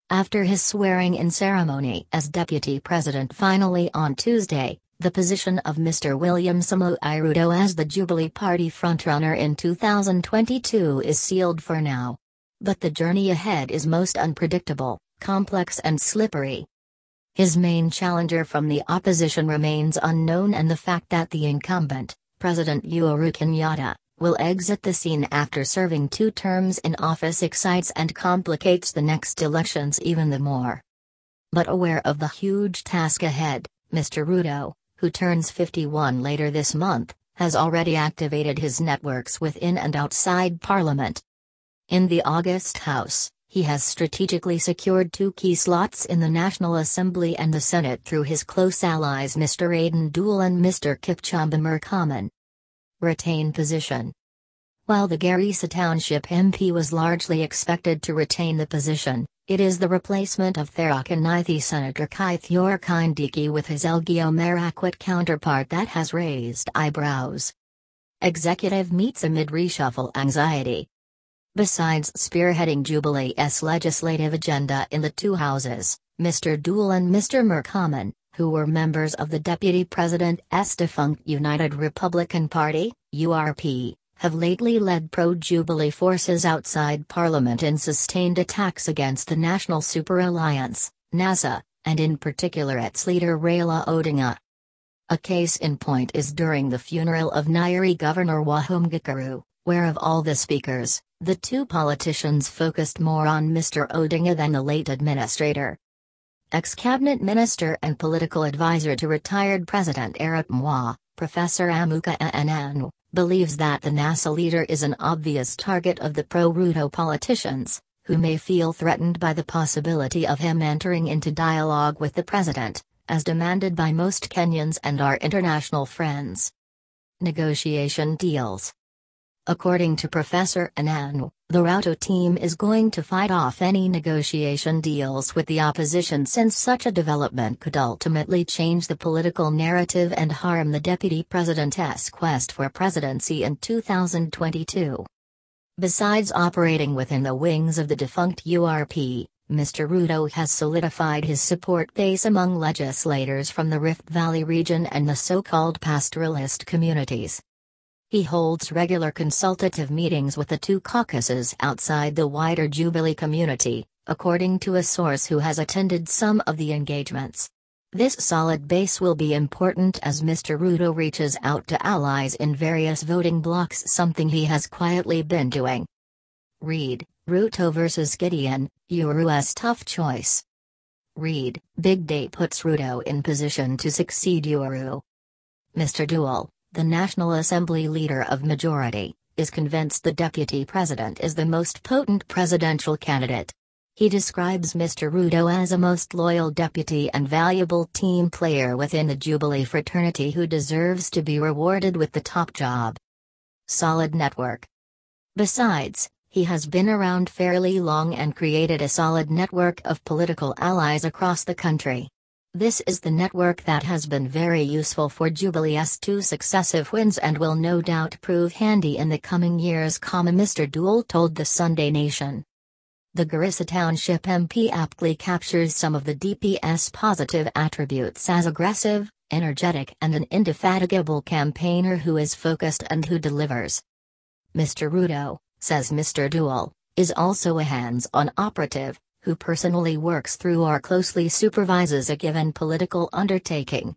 After his swearing-in ceremony as deputy president finally on Tuesday, the position of Mr William Samoei Ruto as the Jubilee Party frontrunner in 2022 is sealed for now. But the journey ahead is most unpredictable, complex and slippery. His main challenger from the opposition remains unknown, and the fact that the incumbent, President Uhuru Kenyatta, will exit the scene after serving 2 terms in office excites and complicates the next elections even the more. But aware of the huge task ahead, Mr Ruto, who turns 51 later this month, has already activated his networks within and outside Parliament. In the August House, he has strategically secured 2 key slots in the National Assembly and the Senate through his close allies Mr Aden Duale and Mr Kipchumba Murkomen. Retain position. While the Garrisa Township MP was largely expected to retain the position, it is the replacement of Tharaka Nithi Senator Kithure Kindiki with his Elgeyo Marakwet counterpart that has raised eyebrows. Executive meets amid reshuffle anxiety. Besides spearheading Jubilee's legislative agenda in the 2 houses, Mr Duale and Mr Murkomen, who were members of the Deputy President's defunct United Republican Party, URP, have lately led pro-Jubilee forces outside Parliament in sustained attacks against the National Super Alliance, NASA, and in particular its leader Raila Odinga. A case in point is during the funeral of Nyeri Governor Uhuru, where of all the speakers, the 2 politicians focused more on Mr Odinga than the late administrator. Ex-cabinet minister and political advisor to retired President Arap Moi, Professor Amuka Ananu, believes that the NASA leader is an obvious target of the pro-Ruto politicians, who may feel threatened by the possibility of him entering into dialogue with the president, as demanded by most Kenyans and our international friends. Negotiation deals. According to Professor Ananu, the Ruto team is going to fight off any negotiation deals with the opposition, since such a development could ultimately change the political narrative and harm the deputy president's quest for presidency in 2022. Besides operating within the wings of the defunct URP, Mr Ruto has solidified his support base among legislators from the Rift Valley region and the so-called pastoralist communities. He holds regular consultative meetings with the 2 caucuses outside the wider Jubilee community, according to a source who has attended some of the engagements. This solid base will be important as Mr Ruto reaches out to allies in various voting blocs, something he has quietly been doing. Read, Ruto vs Gideon, Uhuru's tough choice. Read, Big Day puts Ruto in position to succeed Uhuru. Mr Duale, the National Assembly leader of majority, is convinced the deputy president is the most potent presidential candidate. He describes Mr Ruto as a most loyal deputy and valuable team player within the Jubilee fraternity who deserves to be rewarded with the top job. Solid network. Besides, he has been around fairly long and created a solid network of political allies across the country. This is the network that has been very useful for Jubilee's 2 successive wins and will no doubt prove handy in the coming years, Mr Duale told the Sunday Nation. The Garrisa Township MP aptly captures some of the DP's positive attributes as aggressive, energetic and an indefatigable campaigner who is focused and who delivers. Mr Ruto, says Mr Duale, is also a hands-on operative, who personally works through or closely supervises a given political undertaking.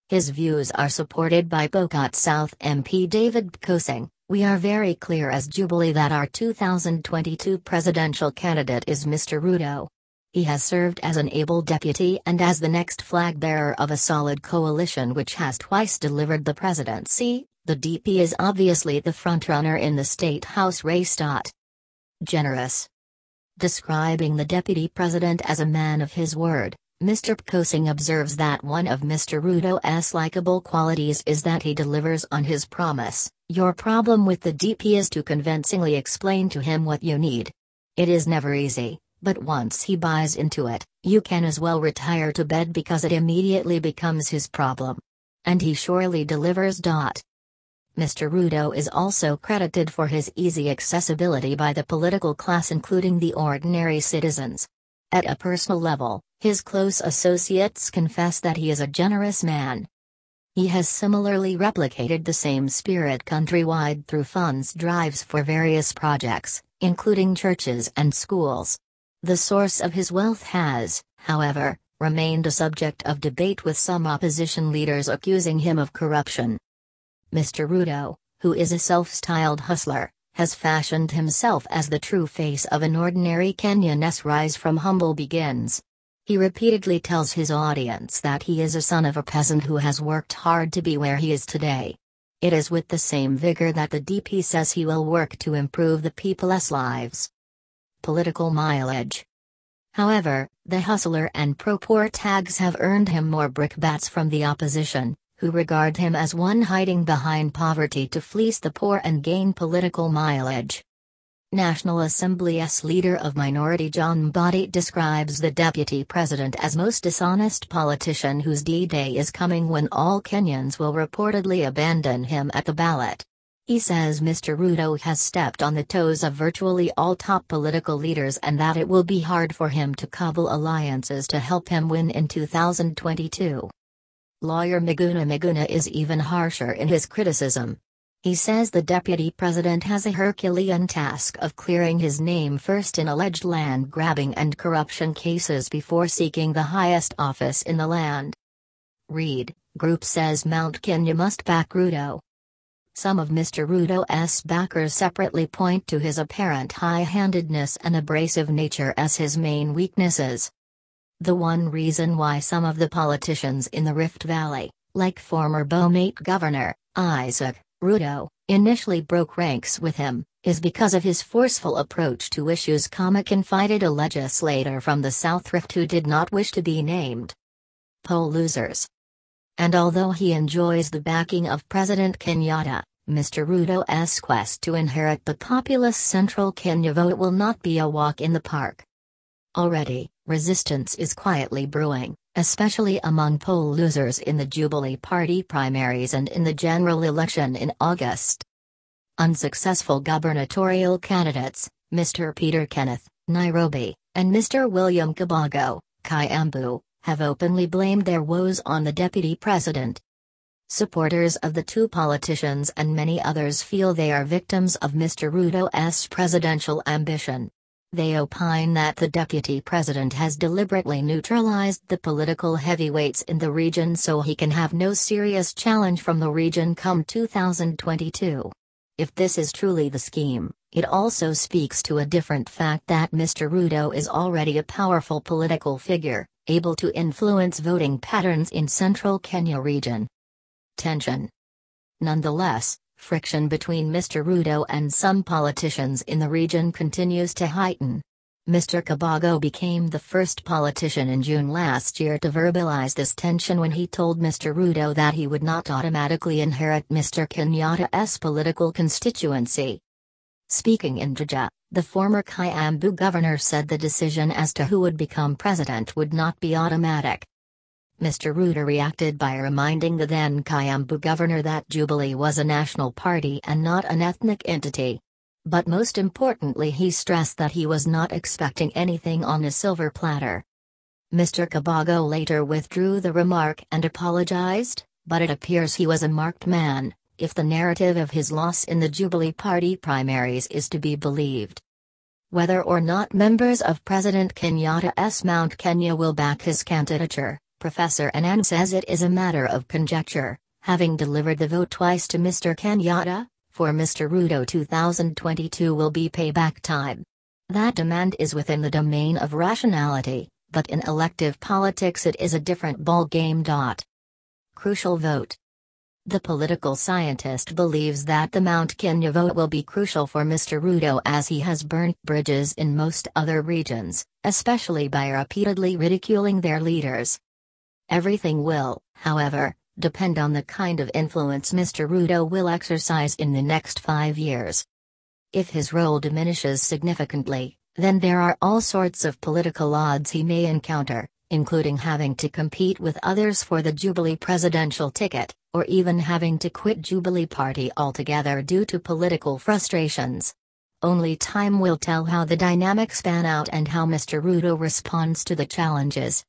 His views are supported by Pokot South MP David Kosing. We are very clear as Jubilee that our 2022 presidential candidate is Mr Ruto. He has served as an able deputy and as the next flag-bearer of a solid coalition which has twice delivered the presidency. The DP is obviously the frontrunner in the State House race. Generous. Describing the deputy president as a man of his word, Mr Kosing observes that one of Mr Ruto's likable qualities is that he delivers on his promise. Your problem with the DP is to convincingly explain to him what you need. It is never easy, but once he buys into it, you can as well retire to bed because it immediately becomes his problem. And he surely delivers. Mr Ruto is also credited for his easy accessibility by the political class, including the ordinary citizens. At a personal level, his close associates confess that he is a generous man. He has similarly replicated the same spirit countrywide through funds drives for various projects, including churches and schools. The source of his wealth has, however, remained a subject of debate, with some opposition leaders accusing him of corruption. Mr. Ruto, who is a self-styled hustler, has fashioned himself as the true face of an ordinary Kenyan's rise from humble beginnings. He repeatedly tells his audience that he is a son of a peasant who has worked hard to be where he is today. It is with the same vigor that the DP says he will work to improve the people's lives. Political mileage. However, the hustler and pro-poor tags have earned him more brickbats from the opposition, who regard him as one hiding behind poverty to fleece the poor and gain political mileage. National Assembly's leader of minority John Mbadi describes the deputy president as most dishonest politician whose D-Day is coming when all Kenyans will reportedly abandon him at the ballot. He says Mr. Ruto has stepped on the toes of virtually all top political leaders and that it will be hard for him to cobble alliances to help him win in 2022. Lawyer Miguna is even harsher in his criticism. He says the deputy president has a Herculean task of clearing his name first in alleged land-grabbing and corruption cases before seeking the highest office in the land. Reid Group says Mount Kenya must back Ruto. Some of Mr. Ruto's backers separately point to his apparent high-handedness and abrasive nature as his main weaknesses. The one reason why some of the politicians in the Rift Valley, like former Bomate Governor Isaac Ruto, initially broke ranks with him, is because of his forceful approach to issues, confided a legislator from the South Rift who did not wish to be named. Poll losers. And although he enjoys the backing of President Kenyatta, Mr. Ruto's quest to inherit the populous Central Kenya vote will not be a walk in the park. Already, resistance is quietly brewing, especially among poll losers in the Jubilee Party primaries and in the general election in August. Unsuccessful gubernatorial candidates, Mr. Peter Kenneth, Nairobi, and Mr. William Kabago, Kiambu, have openly blamed their woes on the deputy president. Supporters of the two politicians and many others feel they are victims of Mr. Ruto's presidential ambition. They opine that the deputy president has deliberately neutralized the political heavyweights in the region so he can have no serious challenge from the region come 2022. If this is truly the scheme, it also speaks to a different fact that Mr. Ruto is already a powerful political figure, able to influence voting patterns in central Kenya region. Tension. Nonetheless, friction between Mr. Ruto and some politicians in the region continues to heighten. Mr. Kabago became the first politician in June last year to verbalize this tension when he told Mr. Ruto that he would not automatically inherit Mr. Kenyatta's political constituency. Speaking in Juja, the former Kiambu governor said the decision as to who would become president would not be automatic. Mr. Ruto reacted by reminding the then Kiambu governor that Jubilee was a national party and not an ethnic entity. But most importantly, he stressed that he was not expecting anything on a silver platter. Mr. Kabago later withdrew the remark and apologized, but it appears he was a marked man, if the narrative of his loss in the Jubilee Party primaries is to be believed. Whether or not members of President Kenyatta's Mount Kenya will back his candidature, Professor Anand says it is a matter of conjecture, having delivered the vote twice to Mr. Kenyatta. For Mr. Ruto 2022 will be payback time. That demand is within the domain of rationality, but in elective politics it is a different ballgame. Crucial vote. The political scientist believes that the Mount Kenya vote will be crucial for Mr. Ruto as he has burnt bridges in most other regions, especially by repeatedly ridiculing their leaders. Everything will, however, depend on the kind of influence Mr. Ruto will exercise in the next 5 years. If his role diminishes significantly, then there are all sorts of political odds he may encounter, including having to compete with others for the Jubilee presidential ticket, or even having to quit Jubilee Party altogether due to political frustrations. Only time will tell how the dynamics pan out and how Mr. Ruto responds to the challenges.